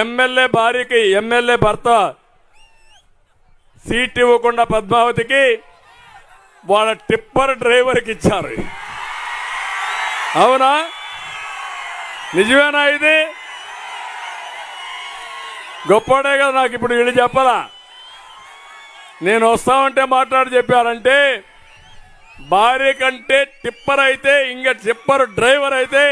MLA భార్యకి MLA భర్త seat ఇవ్వకుండా పద్మావతికి వాళ్ళ టిప్పర్ డ్రైవర్కి ఇచ్చారు. అవునా? నిజమేనా? ఇది గొప్పడే కదా. నాకు ఇప్పుడు వీళ్ళు చెప్పాలా? నేను వస్తామంటే మాట్లాడి చెప్పారంటే భార్య కంటే టిప్పర్ అయితే ఇంకా టిప్పర్ డ్రైవర్ అయితే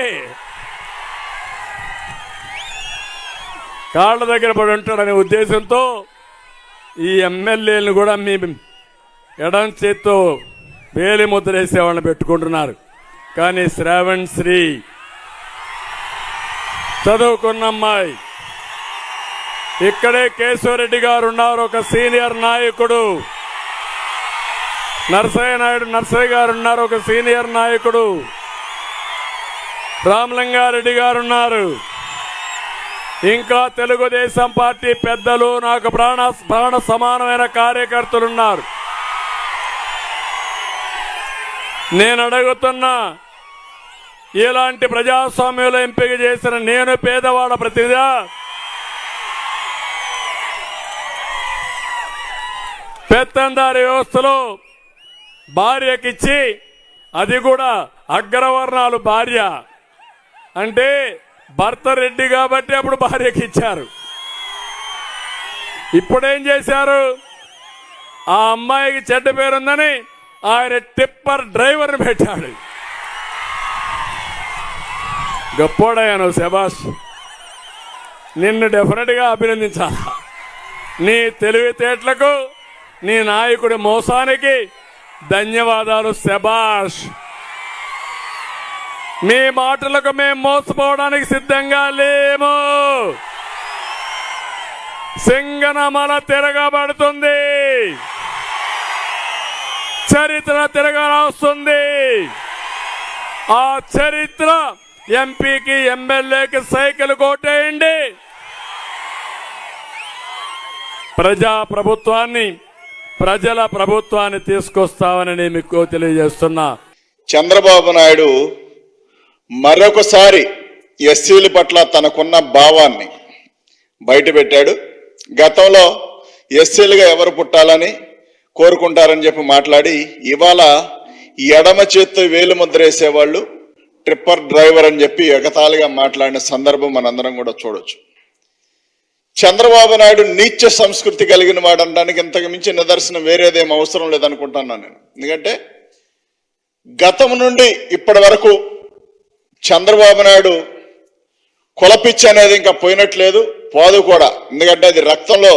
కాళ్ళ దగ్గర పడి ఉంటాడనే ఉద్దేశంతో ఈ ఎమ్మెల్యేలను కూడా మీ ఎడం చేత్తో వేలి ముద్ర వేసేవాళ్ళని పెట్టుకుంటున్నారు. కానీ శ్రావణ్ శ్రీ చదువుకున్న అమ్మాయి, ఇక్కడే కేశవరెడ్డి గారు ఉన్నారు, ఒక సీనియర్ నాయకుడు. నర్సయ్య గారు ఉన్నారు, ఒక సీనియర్ నాయకుడు. రామలింగారెడ్డి గారు ఉన్నారు. ఇంకా తెలుగుదేశం పార్టీ పెద్దలు, నాకు ప్రాణ సమానమైన కార్యకర్తలు ఉన్నారు. నేను అడుగుతున్నా, ఇలాంటి ప్రజాస్వామ్యంలో ఎంపిక చేసిన నేను పేదవాడ ప్రతినిధిగా పెత్తందారి వ్యవస్థలో భార్యకిచ్చి, అది కూడా అగ్రవర్ణాలు భార్య అంటే భర్త రెడ్డి కాబట్టి అప్పుడు భార్యకి ఇచ్చారు. ఇప్పుడేం చేశారు? ఆ అమ్మాయికి చెడ్డ పేరుందని ఆయన టిప్పర్ డ్రైవర్ని పెట్టాడు. గొప్పోడయ్యాను శభాష్. నిన్ను డెఫినెట్గా అభినందించాలి. నీ తెలివితేటలకు, నీ నాయకుడి మోసానికి ధన్యవాదాలు. శభాష్. మీ మాటలకు మేము మోసపోవడానికి సిద్ధంగా లేము. సింగనమల తిరగబడుతుంది, చరిత్ర తిరగరాస్తుంది. ఆ చరిత్ర ఎంపీకి ఎమ్మెల్యేకి సైకిల్ కొట్టేయండి. ప్రజాప్రభుత్వాన్ని, ప్రజల ప్రభుత్వాన్ని తీసుకొస్తామని నేను మీకు తెలియజేస్తున్నా. చంద్రబాబు నాయుడు మరొకసారి ఎస్సీల పట్ల తనకున్న భావాన్ని బయటపెట్టాడు. గతంలో ఎస్సీలుగా ఎవరు పుట్టాలని కోరుకుంటారని చెప్పి మాట్లాడి, ఇవాళ ఎడమ చేత్తో వేలు ముద్ర వేసేవాళ్ళు ట్రిప్పర్ డ్రైవర్ అని చెప్పి ఎగతాళిగా మాట్లాడిన సందర్భం మనందరం కూడా చూడొచ్చు. చంద్రబాబు నాయుడు నీచ సంస్కృతి కలిగిన వాడు అనడానికి ఇంతకు మించి నిదర్శనం వేరేదేం అవసరం లేదనుకుంటున్నాను నేను. ఎందుకంటే గతం నుండి ఇప్పటి వరకు చంద్రబాబు నాయుడు కులపిచ్చి అనేది ఇంకా పోయినట్లేదు, పోదు కూడా. ఎందుకంటే అది రక్తంలో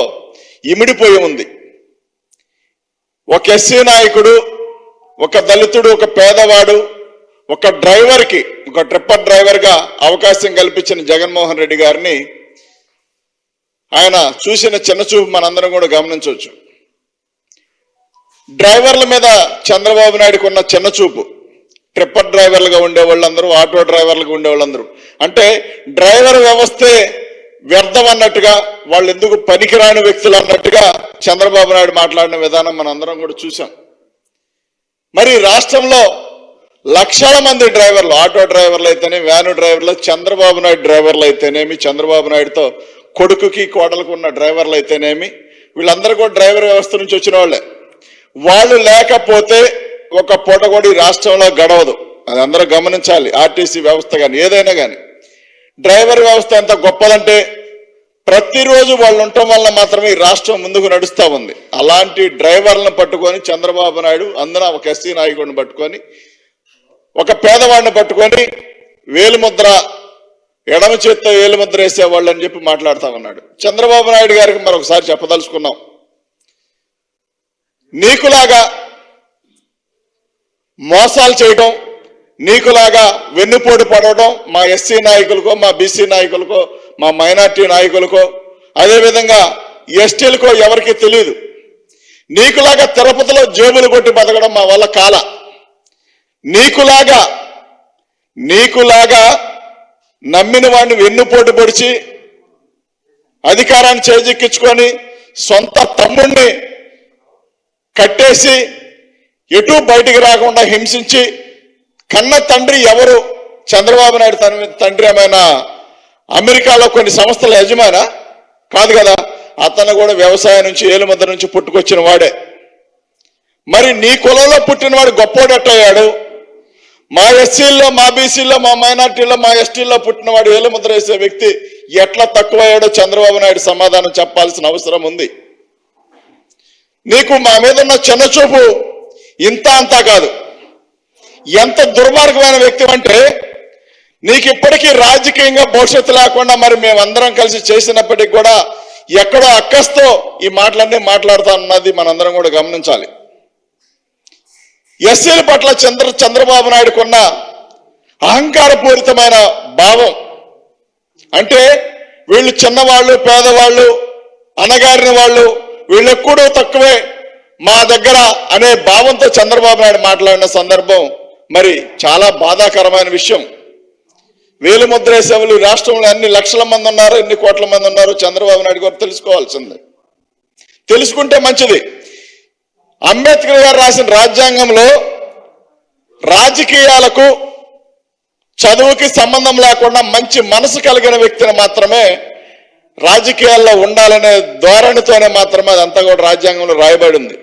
ఇమిడిపోయి ఉంది. ఒక ఎస్సీ నాయకుడు, ఒక దళితుడు, ఒక పేదవాడు, ఒక డ్రైవర్కి, ఒక ట్రిప్పర్ డ్రైవర్గా అవకాశం కల్పించిన జగన్మోహన్ రెడ్డి గారిని ఆయన చూసిన చిన్న చూపు మనందరం కూడా గమనించవచ్చు. డ్రైవర్ల మీద చంద్రబాబు నాయుడుకు ఉన్న చిన్న చూపు, ట్రిప్పర్ డ్రైవర్లుగా ఉండేవాళ్ళందరూ, ఆటో డ్రైవర్లుగా ఉండేవాళ్ళందరూ, అంటే డ్రైవర్ వ్యవస్థే వ్యర్థం అన్నట్టుగా, వాళ్ళు ఎందుకు పనికిరాని వ్యక్తులు అన్నట్టుగా చంద్రబాబు నాయుడు మాట్లాడిన విధానం మనం అందరం కూడా చూసాం. మరి రాష్ట్రంలో లక్షల మంది డ్రైవర్లు, ఆటో డ్రైవర్లు అయితేనే, వ్యాను డ్రైవర్లు, చంద్రబాబు నాయుడు డ్రైవర్లు అయితేనేమి, చంద్రబాబు నాయుడుతో కొడుకుకి కోడలకు ఉన్న డ్రైవర్లు అయితేనేమి, వీళ్ళందరూ కూడా డ్రైవర్ వ్యవస్థ నుంచి వచ్చిన వాళ్ళే. వాళ్ళు లేకపోతే ఒక పూట కూడా ఈ రాష్ట్రంలో గడవదు. అది అందరూ గమనించాలి. ఆర్టీసీ వ్యవస్థ కానీ ఏదైనా కానీ డ్రైవర్ వ్యవస్థ ఎంత గొప్పదంటే ప్రతిరోజు వాళ్ళు ఉండటం వల్ల మాత్రమే ఈ రాష్ట్రం ముందుకు నడుస్తూ ఉంది. అలాంటి డ్రైవర్లను పట్టుకొని చంద్రబాబు నాయుడు, అందున ఒక ఎస్సీ నాయకుడిని పట్టుకొని, ఒక పేదవాడిని పట్టుకొని వేలుముద్ర, ఎడమ చేత్తో వేలుముద్ర వేసేవాళ్ళు అని చెప్పి మాట్లాడుతూ ఉన్నాడు. చంద్రబాబు నాయుడు గారికి మరొకసారి చెప్పదలుచుకున్నాం, నీకులాగా మోసాలు చేయడం, నీకులాగా వెన్నుపోటు పడవడం మా ఎస్సీ నాయకులకో, మా బీసీ నాయకులకో, మా మైనార్టీ నాయకులకో, అదేవిధంగా ఎస్టీలకో ఎవరికి తెలియదు. నీకులాగా తిరుపతిలో జేబులు కొట్టి బతకడం మా వల్ల కాల. నీకులాగా నమ్మిన వాడిని వెన్నుపోటు పొడిచి అధికారాన్ని చేజిక్కించుకొని సొంత తమ్ముడిని కట్టేసి ఎటు బయటికి రాకుండా హింసించి, కన్న తండ్రి ఎవరు? చంద్రబాబు నాయుడు తండ్రి ఏమైనా అమెరికాలో కొన్ని సంస్థల యజమానా కాదు కదా, అతను కూడా వ్యవసాయం నుంచి ఏలుముద్ర నుంచి పుట్టుకొచ్చిన వాడే. మరి నీ కులంలో పుట్టినవాడు గొప్పోడట్టయ్యాడు, మా ఎస్సీల్లో, మా బీసీల్లో, మా మైనార్టీల్లో, మా ఎస్టీల్లో పుట్టినవాడు ఏలుముద్ర వేసే వ్యక్తి ఎట్లా తక్కువయ్యాడో చంద్రబాబు నాయుడు సమాధానం చెప్పాల్సిన అవసరం ఉంది. నీకు మా మీద ఉన్న చిన్నచూపు ఇంత అంతా కాదు. ఎంత దుర్మార్గమైన వ్యక్తి అంటే నీకు ఇప్పటికీ రాజకీయంగా భవిష్యత్తు లేకుండా మరి మేమందరం కలిసి చేసినప్పటికీ కూడా ఎక్కడో అక్కస్తో ఈ మాటలన్నీ మాట్లాడుతా ఉన్నది మనందరం కూడా గమనించాలి. ఎస్సీల పట్ల చంద్రబాబు నాయుడుకున్న అహంకారపూరితమైన భావం అంటే వీళ్ళు చిన్నవాళ్ళు, పేదవాళ్ళు, అణగారిన వాళ్ళు, వీళ్ళు ఎక్కడో తక్కువే మా దగ్గర అనే భావంతో చంద్రబాబు నాయుడు మాట్లాడిన సందర్భం మరి చాలా బాధాకరమైన విషయం. వేలుముద్ర వేసేవాళ్ళు రాష్ట్రంలో ఎన్ని లక్షల మంది ఉన్నారు, ఎన్ని కోట్ల మంది ఉన్నారు చంద్రబాబు నాయుడు గారు తెలుసుకోవాల్సిందే. తెలుసుకుంటే మంచిది. అంబేద్కర్ గారు రాసిన రాజ్యాంగంలో రాజకీయాలకు చదువుకి సంబంధం లేకుండా మంచి మనసు కలిగిన వ్యక్తిని మాత్రమే రాజకీయాల్లో ఉండాలనే ధోరణితోనే మాత్రమే అదంతా కూడా రాజ్యాంగంలో రాయబడి ఉంది.